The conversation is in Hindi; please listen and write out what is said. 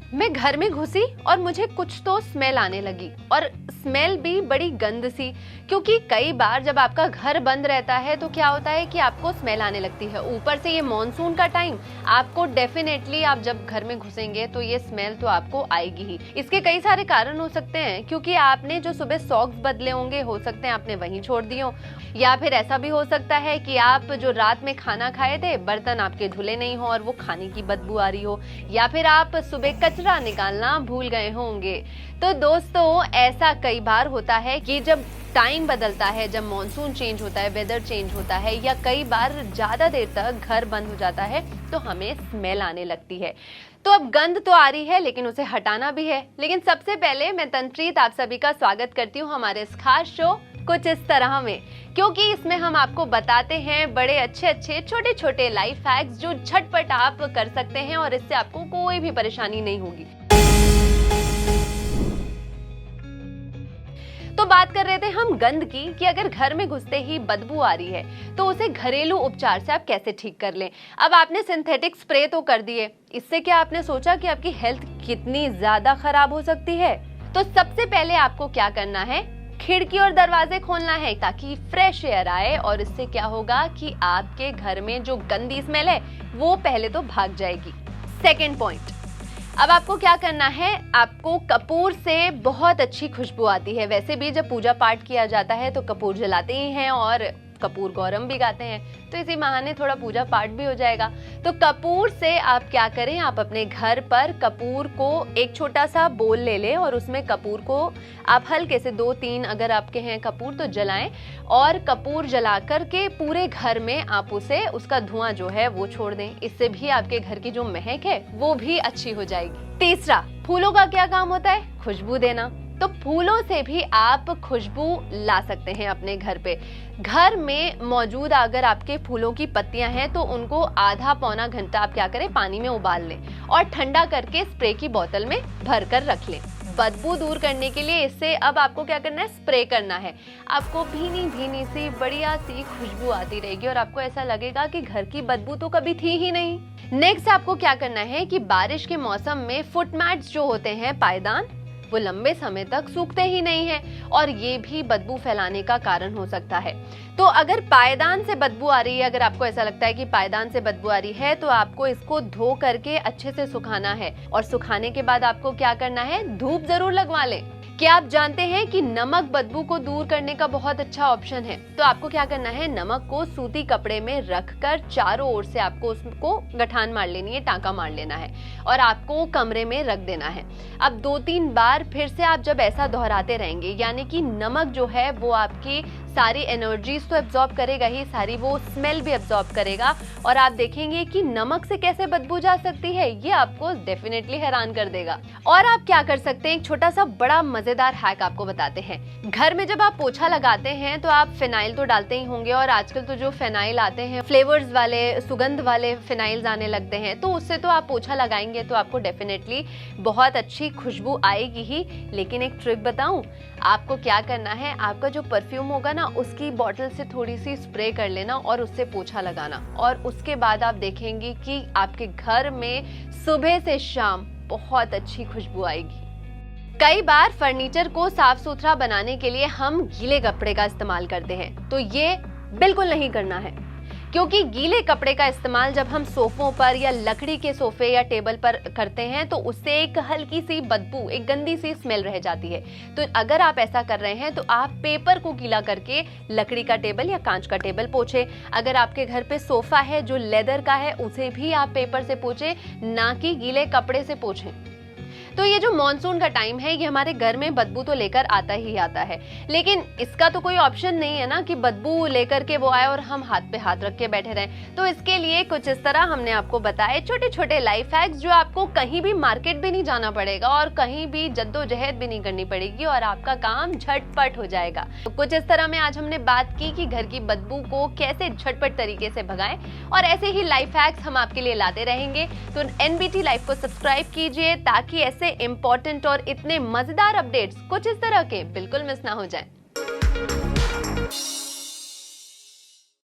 मैं घर में घुसी और मुझे कुछ तो स्मेल आने लगी, और स्मेल भी बड़ी गंद सी। क्योंकि कई बार जब आपका घर बंद रहता है तो क्या होता है कि आपको स्मेल आने लगती है। ऊपर से ये मॉनसून का टाइम, आपको डेफिनेटली आप जब घर में घुसेंगे तो ये स्मेल तो आपको आएगी ही। इसके कई सारे कारण हो सकते हैं, क्योंकि आपने जो सुबह सॉक्स बदले होंगे, हो सकते हैं आपने वहीं छोड़ दिए हो, या फिर ऐसा भी हो सकता है कि आप जो रात में खाना खाए थे, बर्तन आपके धुले नहीं हो और वो खाने की बदबू आ रही हो, या फिर आप सुबह कचरा निकालना भूल गए होंगे। तो दोस्तों, ऐसा कई बार होता है कि जब टाइम बदलता है, जब मॉनसून चेंज होता है, वेदर चेंज होता है, या कई बार ज्यादा देर तक घर बंद हो जाता है तो हमें स्मेल आने लगती है। तो अब गंध तो आ रही है, लेकिन उसे हटाना भी है। लेकिन सबसे पहले मैं तंत्रीत आप सभी का स्वागत करती हूँ हमारे इस खास शो कुछ इस तरह में, क्योंकि इसमें हम आपको बताते हैं बड़े अच्छे अच्छे छोटे छोटे लाइफ हैक्स जो झटपट आप कर सकते हैं और इससे आपको कोई भी परेशानी नहीं होगी। तो बात कर रहे थे हम गंध की, कि अगर घर में घुसते ही बदबू आ रही है तो उसे घरेलू उपचार से आप कैसे ठीक कर लें। अब आपने सिंथेटिक स्प्रे तो कर दिए, इससे क्या आपने सोचा कि आपकी हेल्थ कितनी ज्यादा खराब हो सकती है? तो सबसे पहले आपको क्या करना है, खिड़की और दरवाजे खोलना है ताकि फ्रेश एयर आए, और इससे क्या होगा कि आपके घर में जो गंदी स्मेल है वो पहले तो भाग जाएगी। सेकेंड पॉइंट, अब आपको क्या करना है, आपको कपूर से बहुत अच्छी खुशबू आती है। वैसे भी जब पूजा पाठ किया जाता है तो कपूर जलाते ही हैं और कपूर गौरम भी गाते हैं, तो इसी बहाने थोड़ा पूजा पाठ भी हो जाएगा। तो कपूर से आप क्या करें, आप अपने घर पर कपूर को एक छोटा सा बोल ले लें और उसमें कपूर को आप हल्के से 2-3 अगर आपके हैं कपूर तो जलाएं, और कपूर जला करके पूरे घर में आप उसका धुआं जो है वो छोड़ दें। इससे भी आपके घर की जो महक है वो भी अच्छी हो जाएगी। तीसरा, फूलों का क्या काम होता है, खुशबू देना। तो फूलों से भी आप खुशबू ला सकते हैं अपने घर पे। घर में मौजूद अगर आपके फूलों की पत्तियां हैं तो उनको आधा पौना घंटा आप क्या करें, पानी में उबाल लें और ठंडा करके स्प्रे की बोतल में भर कर रख लें। बदबू दूर करने के लिए इससे अब आपको क्या करना है, स्प्रे करना है। आपको भीनी भीनी सी बढ़िया सी खुशबू आती रहेगी और आपको ऐसा लगेगा कि घर की बदबू तो कभी थी ही नहीं। नेक्स्ट आपको क्या करना है कि बारिश के मौसम में फुटमैट्स जो होते हैं, पायदान, वो लंबे समय तक सूखते ही नहीं हैं और ये भी बदबू फैलाने का कारण हो सकता है। तो अगर पायदान से बदबू आ रही है, अगर आपको ऐसा लगता है कि पायदान से बदबू आ रही है, तो आपको इसको धो करके अच्छे से सुखाना है, और सुखाने के बाद आपको क्या करना है, धूप जरूर लगवा लें। क्या आप जानते हैं कि नमक बदबू को दूर करने का बहुत अच्छा ऑप्शन है? तो आपको क्या करना है, नमक को सूती कपड़े में रखकर चारों ओर से आपको उसको गठान मार लेनी है, टांका मार लेना है, और आपको कमरे में रख देना है। अब 2-3 बार फिर से आप जब ऐसा दोहराते रहेंगे, यानी कि नमक जो है वो आपकी सारी एनर्जीज तो एब्जॉर्ब करेगा ही, सारी वो स्मेल भी एब्जॉर्ब करेगा, और आप देखेंगे कि नमक से कैसे बदबू जा सकती है, ये आपको डेफिनेटली हैरान कर देगा। और आप क्या कर सकते हैं, एक छोटा सा बड़ा मजेदार हैक आपको बताते हैं। घर में जब आप पोछा लगाते हैं तो आप फिनाइल तो डालते ही होंगे, और आजकल तो जो फिनाइल आते हैं फ्लेवर्स वाले, सुगंध वाले फिनाइल्स आने लगते हैं, तो उससे तो आप पोछा लगाएंगे तो आपको डेफिनेटली बहुत अच्छी खुशबू आएगी ही। लेकिन एक ट्रिक बताऊं, आपको क्या करना है, आपका जो परफ्यूम होगा ना, उसकी बॉटल से थोड़ी सी स्प्रे कर लेना और उससे पोछा लगाना, और उसके बाद आप देखेंगे कि आपके घर में सुबह से शाम बहुत अच्छी खुशबू आएगी। कई बार फर्नीचर को साफ सुथरा बनाने के लिए हम गीले कपड़े का इस्तेमाल करते हैं, तो ये बिल्कुल नहीं करना है, क्योंकि गीले कपड़े का इस्तेमाल जब हम सोफों पर या लकड़ी के सोफे या टेबल पर करते हैं तो उससे एक हल्की सी बदबू, एक गंदी सी स्मेल रह जाती है। तो अगर आप ऐसा कर रहे हैं तो आप पेपर को गीला करके लकड़ी का टेबल या कांच का टेबल पोंछें। अगर आपके घर पे सोफा है जो लेदर का है, उसे भी आप पेपर से पोंछें, ना कि गीले कपड़े से पोंछें। तो ये जो मॉनसून का टाइम है, ये हमारे घर में बदबू तो लेकर आता ही आता है, लेकिन इसका तो कोई ऑप्शन नहीं है ना कि बदबू लेकर के वो आए और हम हाथ पे हाथ रख के बैठे रहें। तो इसके लिए कुछ इस तरह हमने आपको बताए छोटे छोटे लाइफ हैक्स, जो आपको कहीं भी मार्केट भी नहीं जाना पड़ेगा और कहीं भी जद्दोजहद भी नहीं करनी पड़ेगी, और आपका काम झटपट हो जाएगा। तो कुछ इस तरह में आज हमने बात की कि घर की बदबू को कैसे झटपट तरीके से भगाएं, और ऐसे ही लाइफ हैक्स हम आपके लिए लाते रहेंगे। तो NBT लाइफ को सब्सक्राइब कीजिए ताकि ऐसे इंपॉर्टेंट और इतने मजेदार अपडेट्स कुछ इस तरह के बिल्कुल मिस ना हो जाएं।